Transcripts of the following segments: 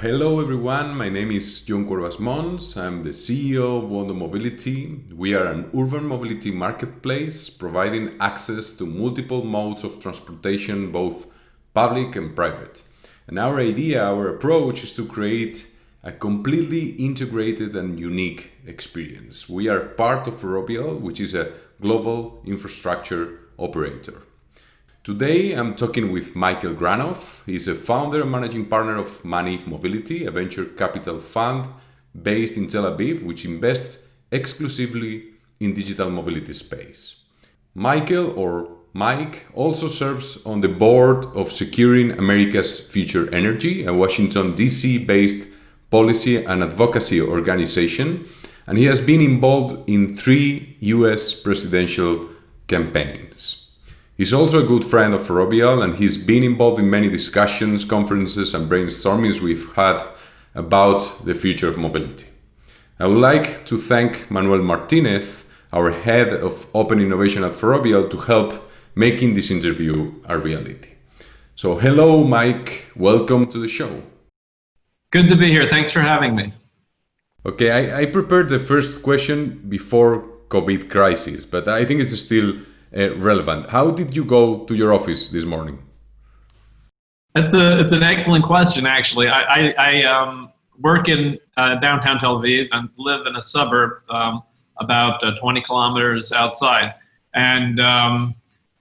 Hello everyone, my name is Ion Cuervas-Mons. I'm the CEO of Michael Mobility. We are an urban mobility marketplace providing access to multiple modes of transportation, both public and private. And our idea, our approach is to create a completely integrated and unique experience. We are part of Ferrovial, which is a global infrastructure operator. Today, I'm talking with Michael Granoff. He's a founder and managing partner of Maniv Mobility, a venture capital fund based in Tel Aviv, which invests exclusively in digital mobility space. Michael, or Mike, also serves on the board of Securing America's Future Energy, a Washington, D.C. based policy and advocacy organization, and he has been involved in 3 U.S. presidential campaigns. He's also a good friend of Ferrovial, and he's been involved in many discussions, conferences, and brainstormings we've had about the future of mobility. I would like to thank Manuel Martinez, our head of open innovation at Ferrovial, to help making this interview a reality. So hello, Mike. Welcome to the show. Good to be here. Thanks for having me. Okay, I prepared the first question before COVID crisis, but I think it's still relevant. How did you go to your office this morning? It's an excellent question, actually. I work in downtown Tel Aviv and live in a suburb about 20 kilometers outside. And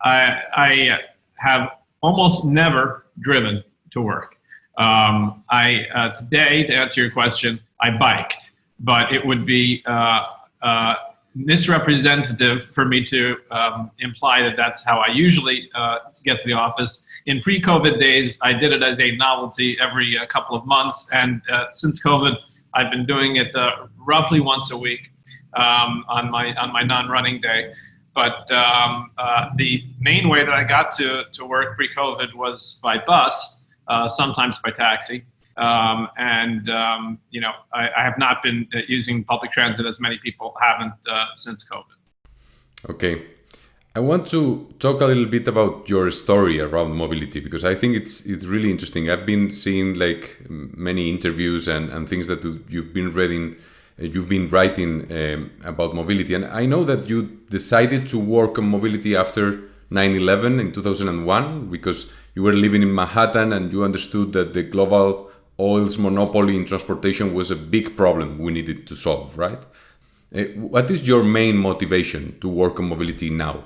I have almost never driven to work. Today, to answer your question, I biked, but it would be misrepresentative for me to imply that that's how I usually get to the office. In pre-COVID days, I did it as a novelty every couple of months, and since COVID, I've been doing it roughly once a week on my non-running day. But the main way that I got to work pre-COVID was by bus, sometimes by taxi. I have not been using public transit as many people haven't since COVID. Okay. I want to talk a little bit about your story around mobility, because I think it's really interesting. I've been seeing like many interviews and things that you've been reading, you've been writing about mobility. And I know that you decided to work on mobility after 9/11 in 2001, because you were living in Manhattan and you understood that the global oil's monopoly in transportation was a big problem we needed to solve, right? What is your main motivation to work on mobility now?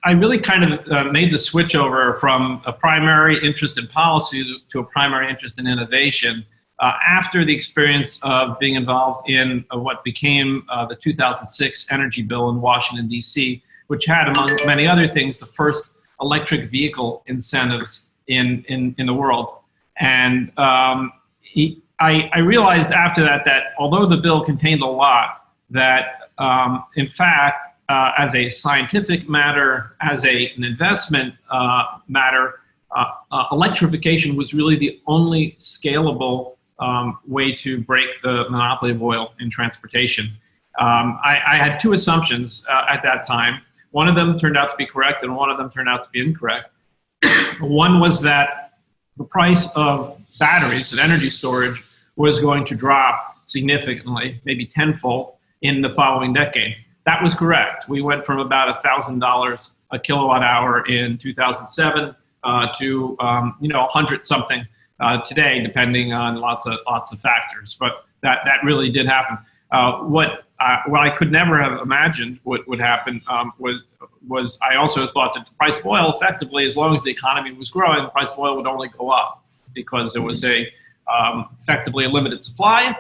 I really kind of made the switch over from a primary interest in policy to a primary interest in innovation after the experience of being involved in what became the 2006 energy bill in Washington, D.C., which had, among many other things, the first electric vehicle incentives in the world. And I realized after that although the bill contained a lot, that in fact, as a scientific matter, as an investment matter, electrification was really the only scalable way to break the monopoly of oil in transportation. I had 2 assumptions at that time. One of them turned out to be correct, and one of them turned out to be incorrect. One was that the price of batteries and energy storage was going to drop significantly, maybe tenfold, in the following decade. That was correct. We went from about $1,000 a kilowatt hour in 2007 to 100 something today, depending on lots of factors. But that really did happen. What I could never have imagined would happen was I also thought that the price of oil, effectively, as long as the economy was growing, the price of oil would only go up because there was effectively a limited supply.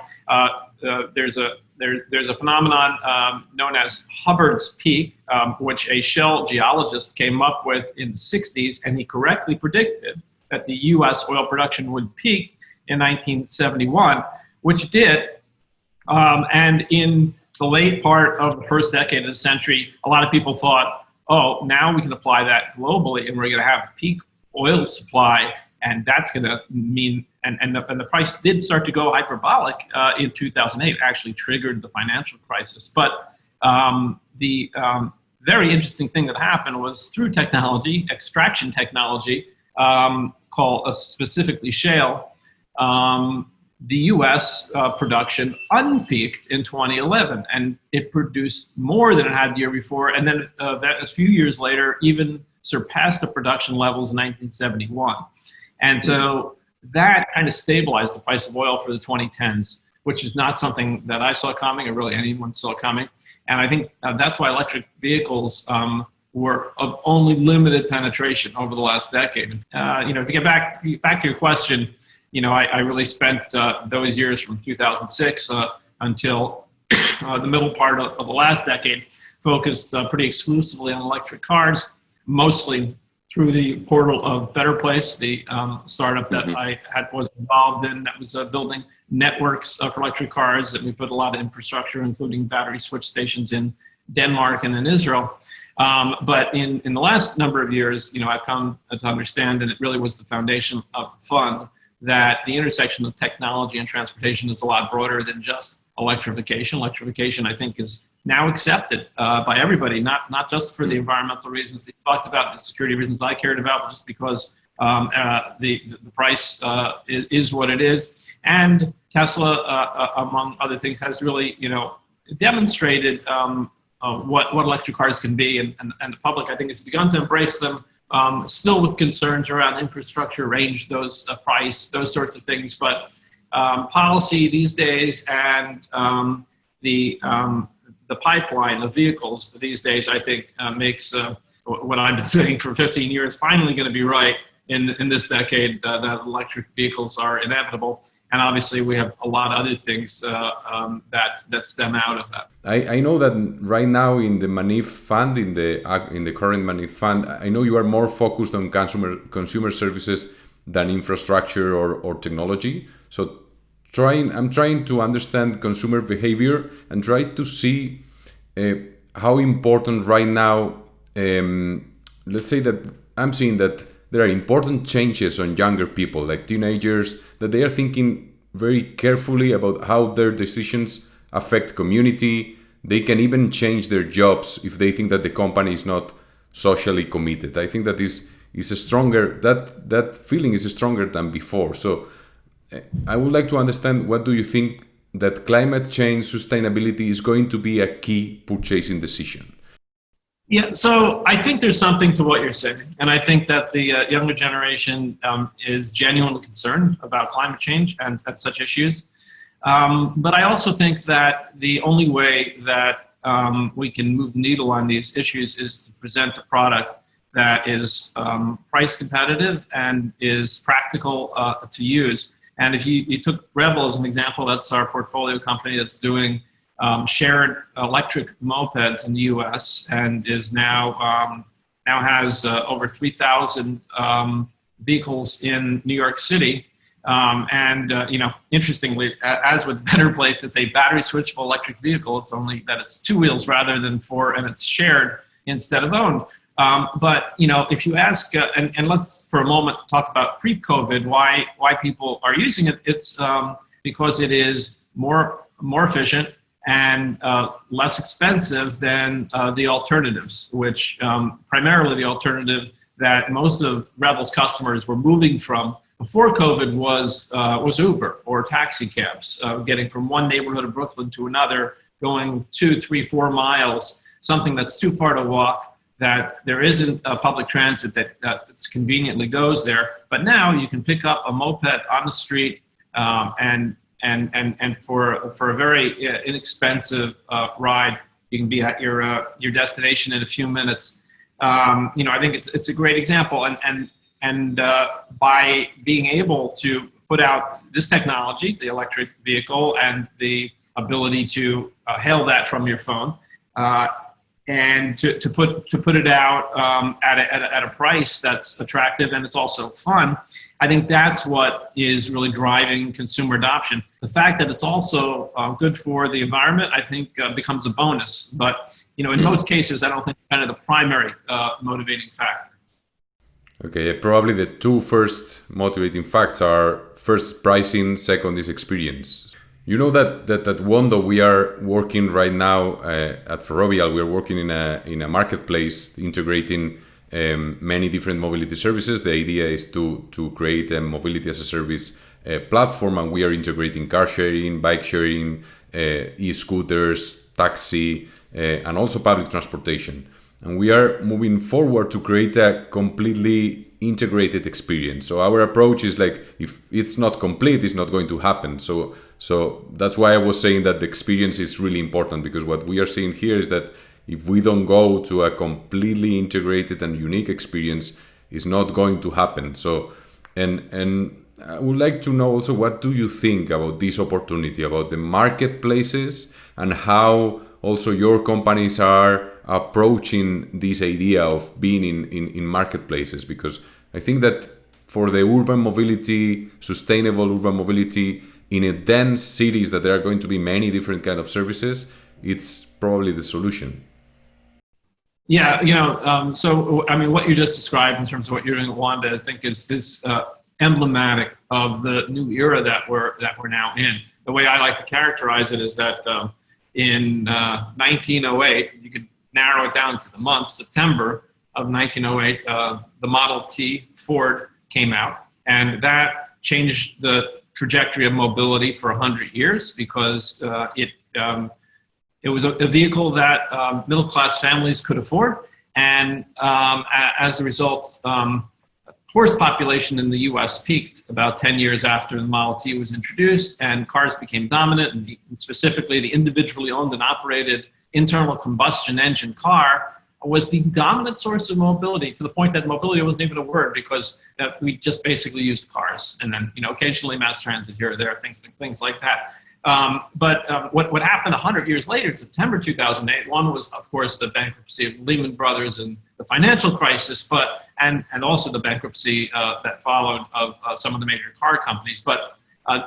There's a phenomenon known as Hubbard's peak, which a Shell geologist came up with in the 60s, and he correctly predicted that the U.S. oil production would peak in 1971, which it did. And in the late part of the first decade of the century, a lot of people thought, oh, now we can apply that globally, and we're going to have peak oil supply, and that's going to mean, and the price did start to go hyperbolic in 2008, actually triggered the financial crisis. But the very interesting thing that happened was through technology, extraction technology, call specifically shale, the U.S. Production unpeaked in 2011, and it produced more than it had the year before, and then a few years later even surpassed the production levels in 1971. And so that kind of stabilized the price of oil for the 2010s, which is not something that I saw coming, or really anyone saw coming. And I think that's why electric vehicles were of only limited penetration over the last decade. To get back to your question, I really spent those years from 2006 until the middle part of the last decade focused pretty exclusively on electric cars, mostly through the portal of Better Place, the startup that I was involved in that was building networks for electric cars, that we put a lot of infrastructure, including battery switch stations in Denmark and in Israel. But in the last number of years, I've come to understand, and it really was the foundation of the fund, that the intersection of technology and transportation is a lot broader than just electrification. Electrification, I think, is now accepted by everybody, not just for the environmental reasons they talked about, the security reasons I cared about, but just because the price is what it is. And Tesla, among other things, has really, demonstrated what electric cars can be, and the public, I think, has begun to embrace them. Still with concerns around infrastructure, range, price, those sorts of things. But policy these days and the pipeline of vehicles these days, I think, makes what I've been saying for 15 years finally going to be right in this decade, that electric vehicles are inevitable. And obviously, we have a lot of other things that stem out of that. I know that right now in the Maniv fund, in the current Maniv fund, I know you are more focused on consumer services than infrastructure or technology. So I'm trying to understand consumer behavior and try to see how important right now. Let's say that I'm seeing that there are important changes on younger people, like teenagers, that they are thinking very carefully about how their decisions affect community. They can even change their jobs if they think that the company is not socially committed. I think that is a stronger, that feeling is stronger than before. So I would like to understand, what do you think that climate change sustainability is going to be a key purchasing decision? Yeah, so I think there's something to what you're saying. And I think that the younger generation is genuinely concerned about climate change and such issues. But I also think that the only way that we can move the needle on these issues is to present a product that is price competitive and is practical to use. And if you took Rebel as an example, that's our portfolio company that's doing shared electric mopeds in the U.S. and is now has over 3,000 vehicles in New York City. Interestingly, as with Better Place, it's a battery switchable electric vehicle. It's only that it's two wheels rather than four, and it's shared instead of owned. But if you ask, and let's for a moment talk about pre-COVID, why people are using it, it's because it is more efficient and less expensive than the alternatives, which primarily the alternative that most of Rebel's customers were moving from before COVID was Uber or taxi cabs, getting from one neighborhood of Brooklyn to another, going 2, 3, 4 miles, something that's too far to walk, that there isn't a public transit that conveniently goes there. But now you can pick up a moped on the street and for a very inexpensive ride, you can be at your destination in a few minutes. I think it's a great example, and by being able to put out this technology, the electric vehicle, and the ability to hail that from your phone, and to put it out at a price that's attractive and it's also fun, I think that's what is really driving consumer adoption. The fact that it's also good for the environment, I think, becomes a bonus. But in most cases, I don't think it's kind of the primary motivating factor. Okay, probably the two first motivating facts are first pricing, second is experience. You know that at Mondo we are working right now at Ferrovial. We are working in a marketplace integrating many different mobility services. The idea is to create a mobility as a service platform, and we are integrating car sharing, bike sharing, e-scooters, taxi, and also public transportation. And we are moving forward to create a completely integrated experience. So our approach is like, if it's not complete, it's not going to happen. So that's why I was saying that the experience is really important, because what we are seeing here is that if we don't go to a completely integrated and unique experience, it's not going to happen. So, and I would like to know also, what do you think about this opportunity, about the marketplaces, and how also your companies are approaching this idea of being in marketplaces? Because I think that for the urban mobility, sustainable urban mobility in a dense cities, that there are going to be many different kind of services, it's probably the solution. Yeah, so I mean, what you just described in terms of what you're doing at Wanda, I think is emblematic of the new era that we're now in. The way I like to characterize it is that in 1908, you could narrow it down to the month, September of 1908, the Model T Ford came out, and that changed the trajectory of mobility for 100 years, because it was a vehicle that middle-class families could afford, and as a result, tourist population in the U.S. peaked about 10 years after the Model T was introduced, and cars became dominant, and specifically the individually owned and operated internal combustion engine car was the dominant source of mobility, to the point that mobility wasn't even a word, because we just basically used cars, and then occasionally mass transit here or there, things like that. But what happened 100 years later, in September 2008, one was, of course, the bankruptcy of Lehman Brothers and the financial crisis, and also the bankruptcy that followed of some of the major car companies. But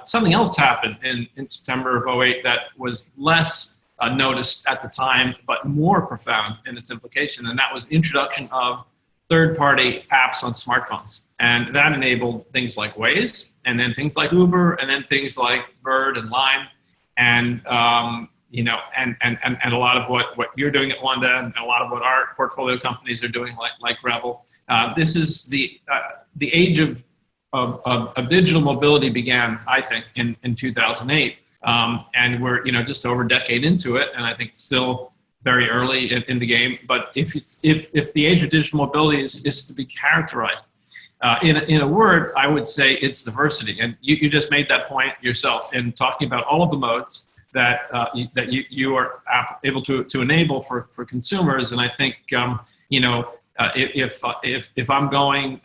something else happened in September of 2008 that was less noticed at the time, but more profound in its implication, and that was the introduction of third-party apps on smartphones. And that enabled things like Waze, and then things like Uber, and then things like Bird and Lime, and and a lot of what you're doing at Wanda, and a lot of what our portfolio companies are doing, like Revel. This is the age of digital mobility began, I think, in 2008, and we're just over a decade into it, and I think it's still very early in the game. But if the age of digital mobility is to be characterized in a word, I would say it's diversity. And you just made that point yourself in talking about all of the modes that you are able to enable for consumers. And I think if I'm going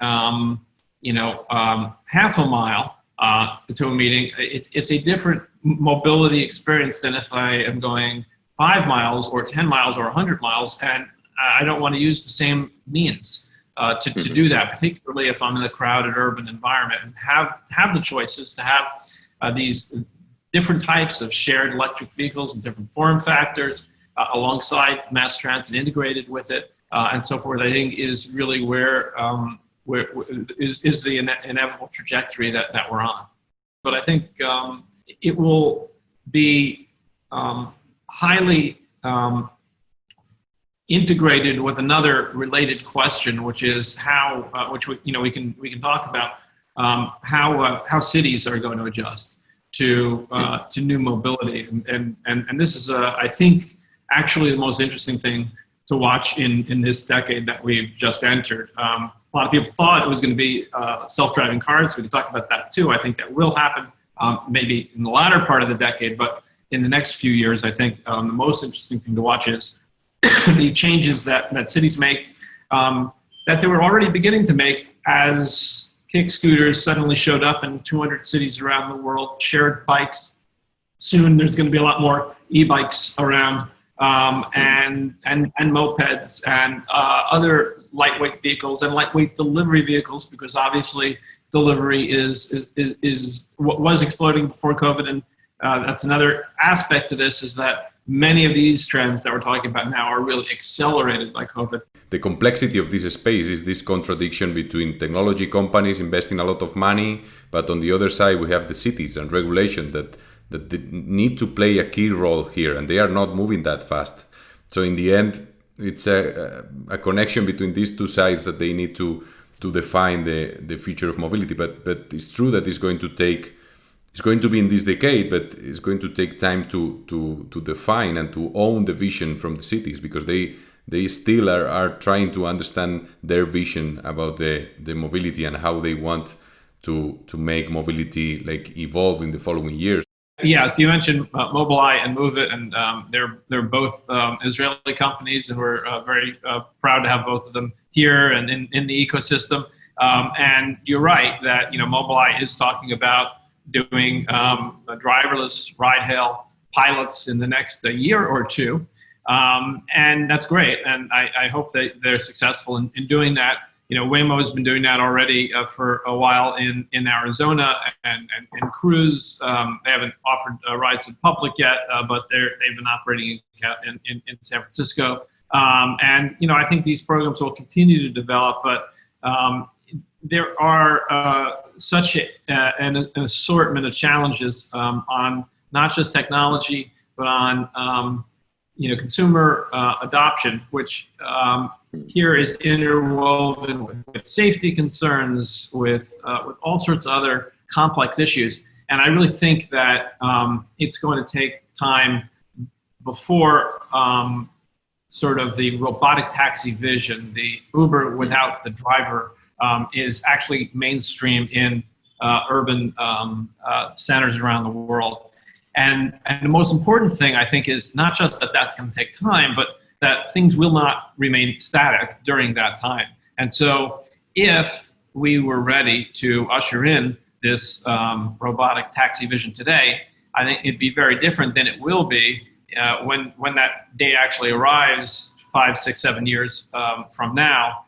half a mile to a meeting, it's a different mobility experience than if I am going 5 miles or 10 miles or 100 miles, and I don't want to use the same means to do that, particularly if I'm in a crowded urban environment, and have the choices to have these different types of shared electric vehicles and different form factors alongside mass transit integrated with it, and so forth. I think is really where is the inevitable trajectory that we're on. But I think it will be highly integrated with another related question, which is how, we can talk about how cities are going to adjust to new mobility, and this is I think actually the most interesting thing to watch in this decade that we've just entered. A lot of people thought it was going to be self-driving cars. We can talk about that too. I think that will happen maybe in the latter part of the decade, but in the next few years, I think the most interesting thing to watch is the changes that cities make, that they were already beginning to make as kick scooters suddenly showed up in 200 cities around the world, shared bikes. Soon there's going to be a lot more e-bikes around, and mopeds and other lightweight vehicles and lightweight delivery vehicles, because obviously delivery is what was exploding before COVID, and that's another aspect to this, is that many of these trends that we're talking about now are really accelerated by COVID. The complexity of this space is this contradiction between technology companies investing a lot of money, but on the other side we have the cities and regulation that need to play a key role here, and they are not moving that fast. So in the end, it's a connection between these two sides that they need to define the future of mobility. But it's true that it's going to be in this decade, but it's going to take time to define and to own the vision from the cities, because they still are trying to understand their vision about the mobility and how they want to make mobility like evolve in the following years. Yes, you mentioned Mobileye and Move It, and they're both Israeli companies, and we're very proud to have both of them here and in the ecosystem. And you're right that Mobileye is talking about doing driverless ride-hail pilots in the next year or two, and that's great. And I hope that they're successful in doing that. Waymo has been doing that already for a while in Arizona and Cruise. They haven't offered rides in public yet, but they've been operating in San Francisco. And I think these programs will continue to develop, but there are such an assortment of challenges on not just technology, but on consumer adoption, which here is interwoven with safety concerns, with all sorts of other complex issues. And I really think that it's going to take time before sort of the robotic taxi vision, the Uber without the driver, is actually mainstream in urban centers around the world. And the most important thing, I think, is not just that that's going to take time, but that things will not remain static during that time. And so if we were ready to usher in this robotic taxi vision today, I think it'd be very different than it will be when that day actually arrives 5, 6, 7 years from now.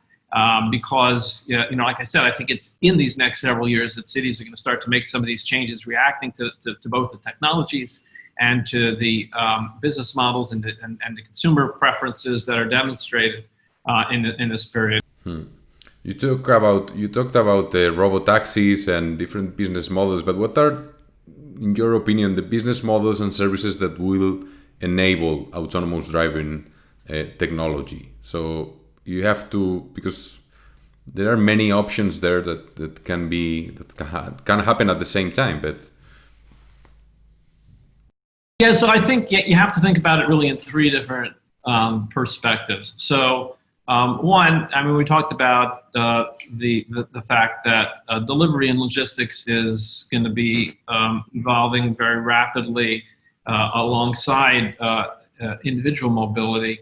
Because, like I said, I think it's in these next several years that cities are going to start to make some of these changes, reacting to both the technologies and to the business models and the consumer preferences that are demonstrated in this period. You talked about robo taxis and different business models, but what are, in your opinion, the business models and services that will enable autonomous driving technology? So you have to, because there are many options there that can happen at the same time, but yeah. So I think you have to think about it really in 3 different perspectives. So one, I mean, we talked about the fact that delivery and logistics is going to be evolving very rapidly alongside individual mobility.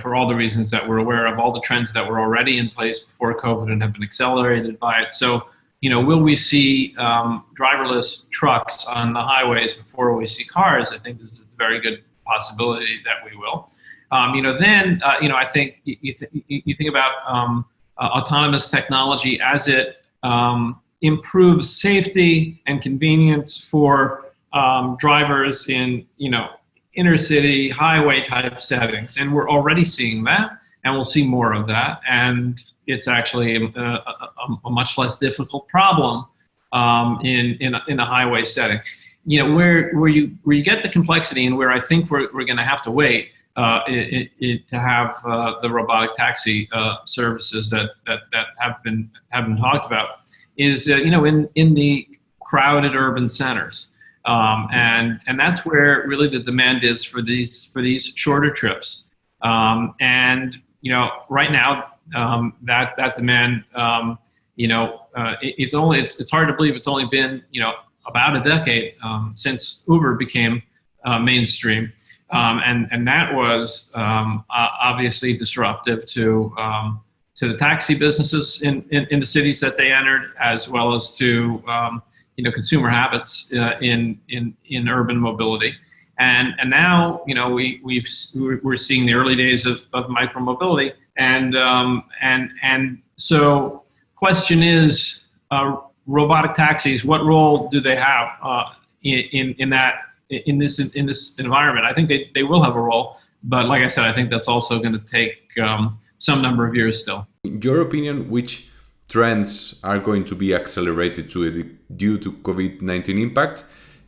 For all the reasons that we're aware of, all the trends that were already in place before COVID and have been accelerated by it. So, will we see driverless trucks on the highways before we see cars? I think this is a very good possibility that we will. Then I think you think about autonomous technology as it improves safety and convenience for drivers in inner city highway type settings, and we're already seeing that, and we'll see more of that. And it's actually a much less difficult problem in a highway setting. Where you get the complexity, and where I think we're going to have to wait to have the robotic taxi services that have been talked about is in the crowded urban centers. And that's where really the demand is for these shorter trips. And right now that demand, it's hard to believe it's only been about a decade since Uber became mainstream, and that was obviously disruptive to the taxi businesses in the cities that they entered, as well as to consumer habits in urban mobility, and now we're seeing the early days of micromobility, and so question is, robotic taxis, what role do they have in this environment? I think they will have a role, but like I said, I think that's also going to take some number of years still. In your opinion, which trends are going to be accelerated due to COVID-19 impact,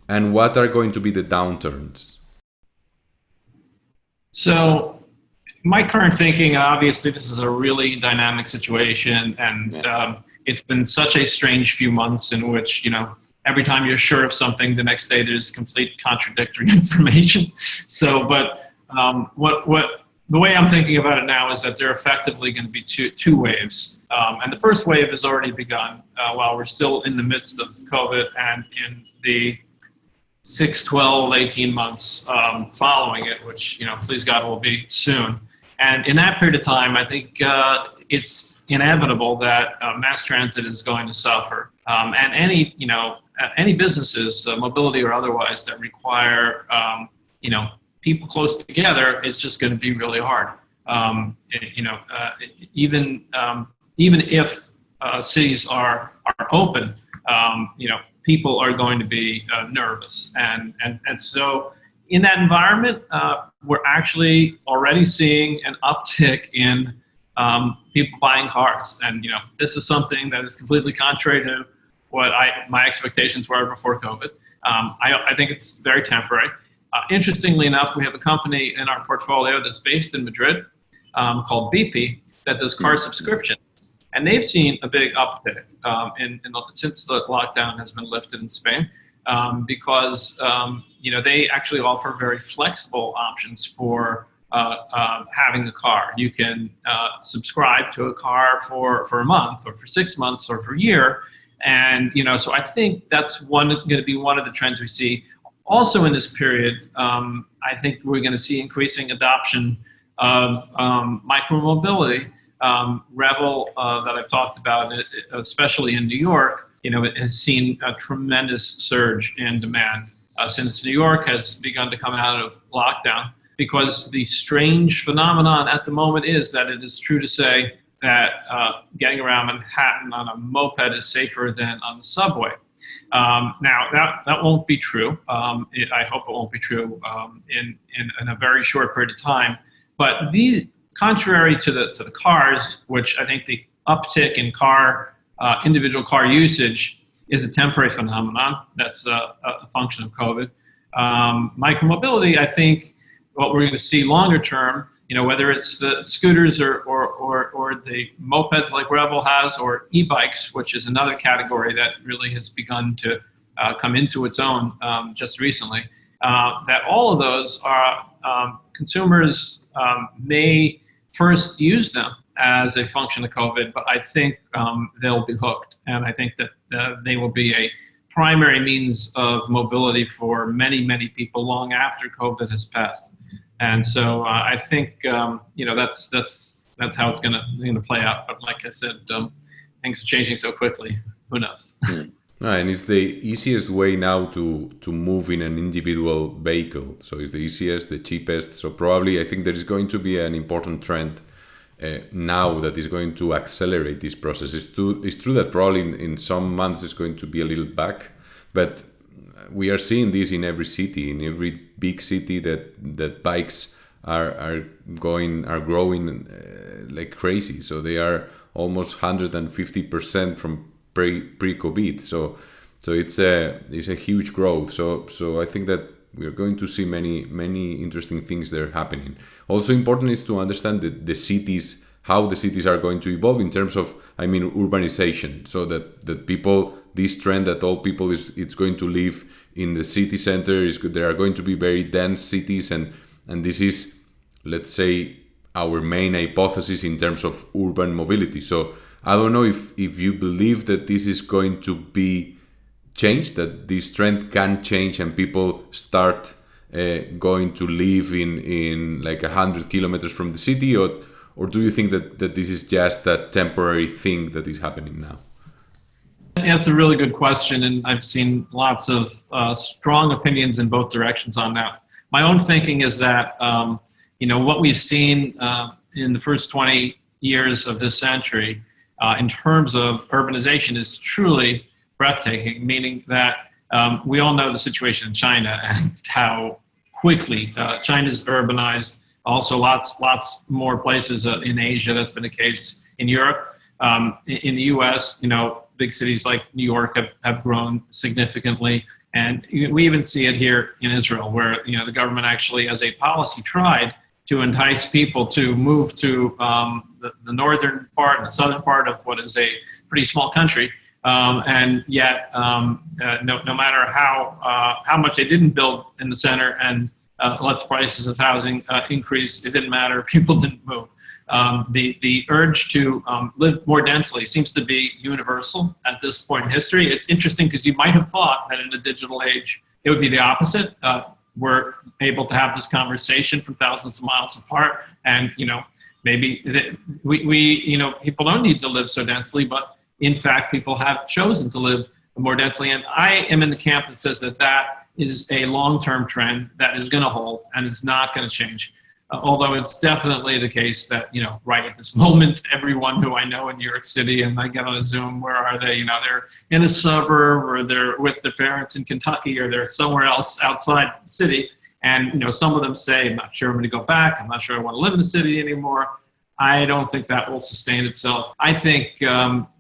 and what are going to be the downturns? So my current thinking, obviously, this is a really dynamic situation, and it's been such a strange few months in which, every time you're sure of something, the next day there's complete contradictory information. So, but the way I'm thinking about it now is that there are effectively going to be two waves. And the first wave has already begun while we're still in the midst of COVID and in the 6, 12, 18 months following it, which, please God, will be soon. And in that period of time, I think it's inevitable that mass transit is going to suffer. And any businesses, mobility or otherwise, that require, people close together, it's just going to be really hard. Even if cities are open, people are going to be nervous, and so in that environment, we're actually already seeing an uptick in people buying cars, and this is something that is completely contrary to what my expectations were before COVID. I think it's very temporary. Interestingly enough, we have a company in our portfolio that's based in Madrid called BP that does car subscriptions. And they've seen a big uptick since the lockdown has been lifted in Spain because they actually offer very flexible options for having a car. You can subscribe to a car for a month or for 6 months or for a year. And, so I think that's going to be one of the trends we see. Also in this period, I think we're going to see increasing adoption of micromobility. Revel that I've talked about, especially in New York, it has seen a tremendous surge in demand since New York has begun to come out of lockdown, because the strange phenomenon at the moment is that it is true to say that getting around Manhattan on a moped is safer than on the subway. Now, that won't be true. I hope it won't be true in a very short period of time. But contrary to the cars, which I think the uptick in individual car usage is a temporary phenomenon. That's a function of COVID. Micromobility, I think what we're going to see longer term, whether it's the scooters or the mopeds like Revel has, or e-bikes, which is another category that really has begun to come into its own just recently, that all of those are consumers may first use them as a function of COVID, but I think they'll be hooked. And I think that they will be a primary means of mobility for many, many people long after COVID has passed. And so I think that's how it's going to play out. But like I said, things are changing so quickly. Who knows? And it's the easiest way now to move in an individual vehicle. So it's the easiest, the cheapest. So probably I think there is going to be an important trend now that is going to accelerate this process. It's true that probably in some months it's going to be a little back, but we are seeing this in every city, in every big city, that bikes are growing like crazy. So they are almost 150% from pre-COVID. So it's a huge growth. So I think that we are going to see many interesting things that are happening. Also important is to understand the cities, how the cities are going to evolve in terms of, urbanization, so that people, this trend that all people it's going to live in the city center, there are going to be very dense cities, and this is, let's say, our main hypothesis in terms of urban mobility. So I don't know if you believe that this is going to be changed, that this trend can change and people start going to live in like 100 kilometers from the city, or do you think that this is just a temporary thing that is happening now? That's a really good question, and I've seen lots of strong opinions in both directions on that. My own thinking is that what we've seen in the first 20 years of this century in terms of urbanization is truly breathtaking, meaning that we all know the situation in China and how quickly China's urbanized. Also, lots more places in Asia. That's been the case in Europe. In the U.S., big cities like New York have grown significantly, and we even see it here in Israel, where the government actually, as a policy, tried to entice people to move to the northern part and the southern part of what is a pretty small country. And yet, no matter how much they didn't build in the center and let the prices of housing increase, it didn't matter. People didn't move. The urge to live more densely seems to be universal at this point in history. It's interesting because you might have thought that in the digital age, it would be the opposite. We're able to have this conversation from thousands of miles apart. And, maybe people don't need to live so densely, but in fact, people have chosen to live more densely. And I am in the camp that says that is a long-term trend that is going to hold and it's not going to change. Although it's definitely the case that, right at this moment, everyone who I know in New York City, and I get on a Zoom, where are they? They're in a suburb, or they're with their parents in Kentucky, or they're somewhere else outside the city. And, some of them say, I'm not sure I'm going to go back. I'm not sure I want to live in the city anymore. I don't think that will sustain itself. I think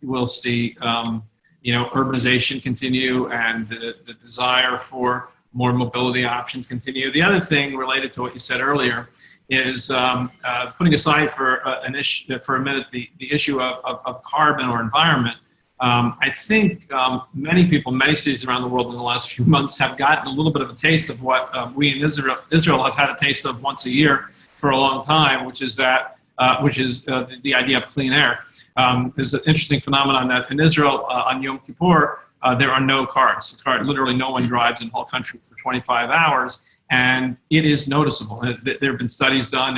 we'll see, urbanization continue and the desire for more mobility options continue. The other thing related to what you said earlier is putting aside for a minute the issue of carbon or environment. I think many people, many cities around the world in the last few months have gotten a little bit of a taste of what we in Israel have had a taste of once a year for a long time, which is the idea of clean air. There's an interesting phenomenon that in Israel on Yom Kippur, there are no cars. Literally no one drives in the whole country for 25 hours. And it is noticeable. There have been studies done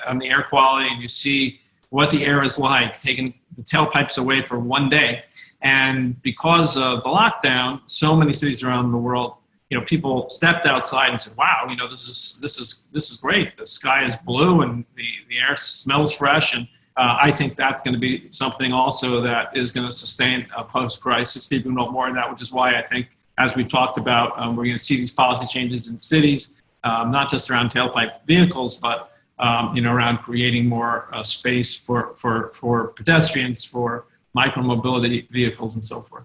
on the air quality, and you see what the air is like, taking the tailpipes away for one day. And because of the lockdown, so many cities around the world, people stepped outside and said, "Wow, this is great. The sky is blue and the air smells fresh." And I think that's going to be something also that is going to sustain a post-crisis. People know more of that, which is why I think, as we've talked about, we're going to see these policy changes in cities, not just around tailpipe vehicles, but around creating more space for pedestrians, for micromobility vehicles, and so forth.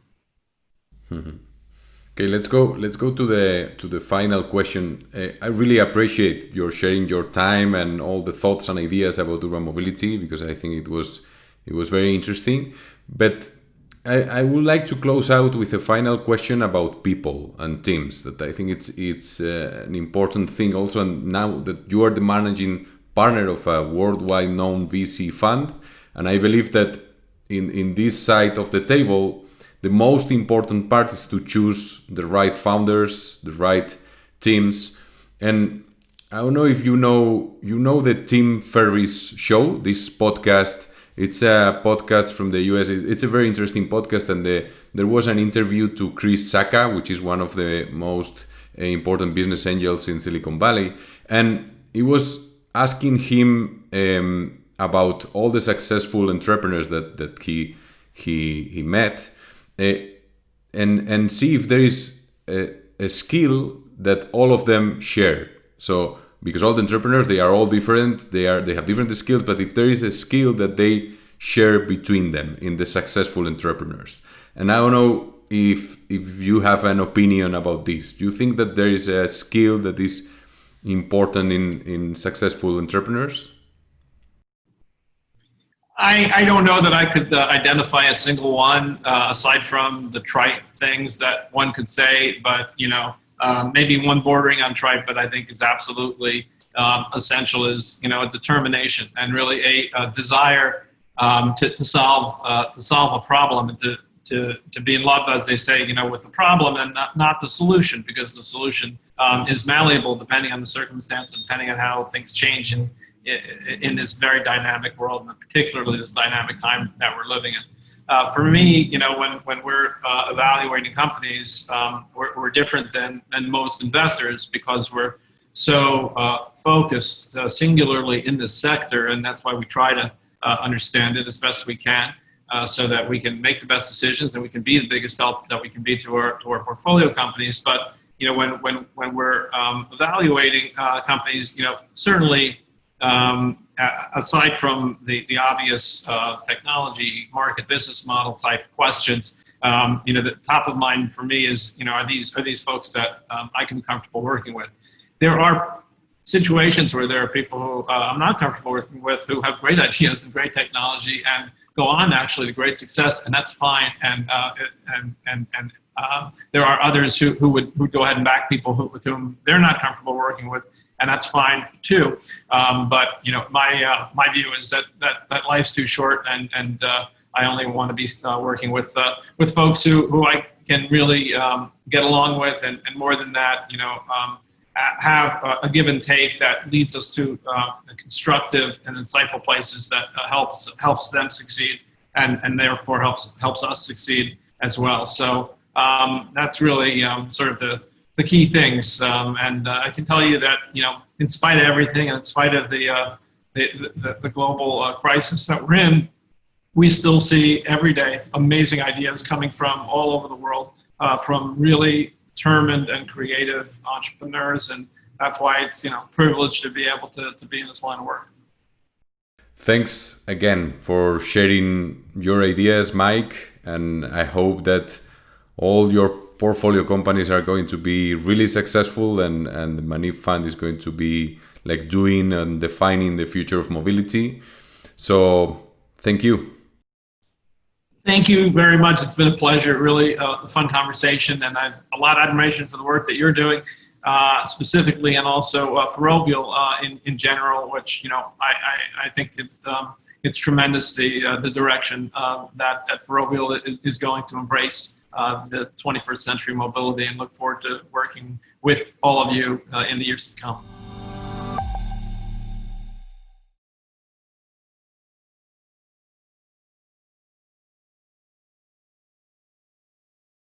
Mm-hmm. Okay, let's go to the final question. I really appreciate your sharing your time and all the thoughts and ideas about urban mobility, because I think it was very interesting. But I would like to close out with a final question about people and teams. That I think it's an important thing also. And now that you are the managing partner of a worldwide known VC fund, and I believe that in this side of the table, the most important part is to choose the right founders, the right teams. And I don't know if you know the Tim Ferriss show, this podcast. It's a podcast from the US. It's a very interesting podcast, and there was an interview to Chris Sacca, which is one of the most important business angels in Silicon Valley, and he was asking him about all the successful entrepreneurs that he met, and see if there is a skill that all of them share. So, because all the entrepreneurs, they are all different, they have different skills, but if there is a skill that they share between them in the successful entrepreneurs. And I don't know if you have an opinion about this. Do you think that there is a skill that is important in successful entrepreneurs? I don't know that I could identify a single one aside from the trite things that one could say, but maybe one bordering on trite, but I think it's absolutely essential is a determination and really a desire to solve a problem and to be in love, as they say, with the problem and not the solution, because the solution is malleable depending on the circumstance and depending on how things change in this very dynamic world, and particularly this dynamic time that we're living in. For me, when we're evaluating companies, we're different than most investors because we're so focused singularly in this sector, and that's why we try to understand it as best we can, so that we can make the best decisions and we can be the biggest help that we can be to our portfolio companies. But when we're evaluating companies, certainly. Aside from the obvious technology, market, business model type questions, the top of mind for me is, are these folks that I can be comfortable working with? There are situations where there are people who I'm not comfortable working with who have great ideas and great technology and go on actually to great success, and that's fine. And there are others who would go ahead and back people with whom they're not comfortable working with, and that's fine too. But my view is that life's too short, and I only want to be working with folks who I can really get along with, and more than that, have a give and take that leads us to constructive and insightful places that helps them succeed, and therefore helps us succeed as well. So that's really sort of the key things, and I can tell you that in spite of everything, and in spite of the global crisis that we're in, we still see every day amazing ideas coming from all over the world, from really determined and creative entrepreneurs, and that's why it's privileged to be able to be in this line of work. Thanks again for sharing your ideas, Mike, and I hope that all your portfolio companies are going to be really successful, and the Maniv Fund is going to be like doing and defining the future of mobility. So thank you. Thank you very much. It's been a pleasure, really a fun conversation, and I have a lot of admiration for the work that you're doing specifically, and also Ferrovial in general, which I think it's tremendous the direction that Ferrovial is going to embrace the 21st century mobility, and look forward to working with all of you in the years to come.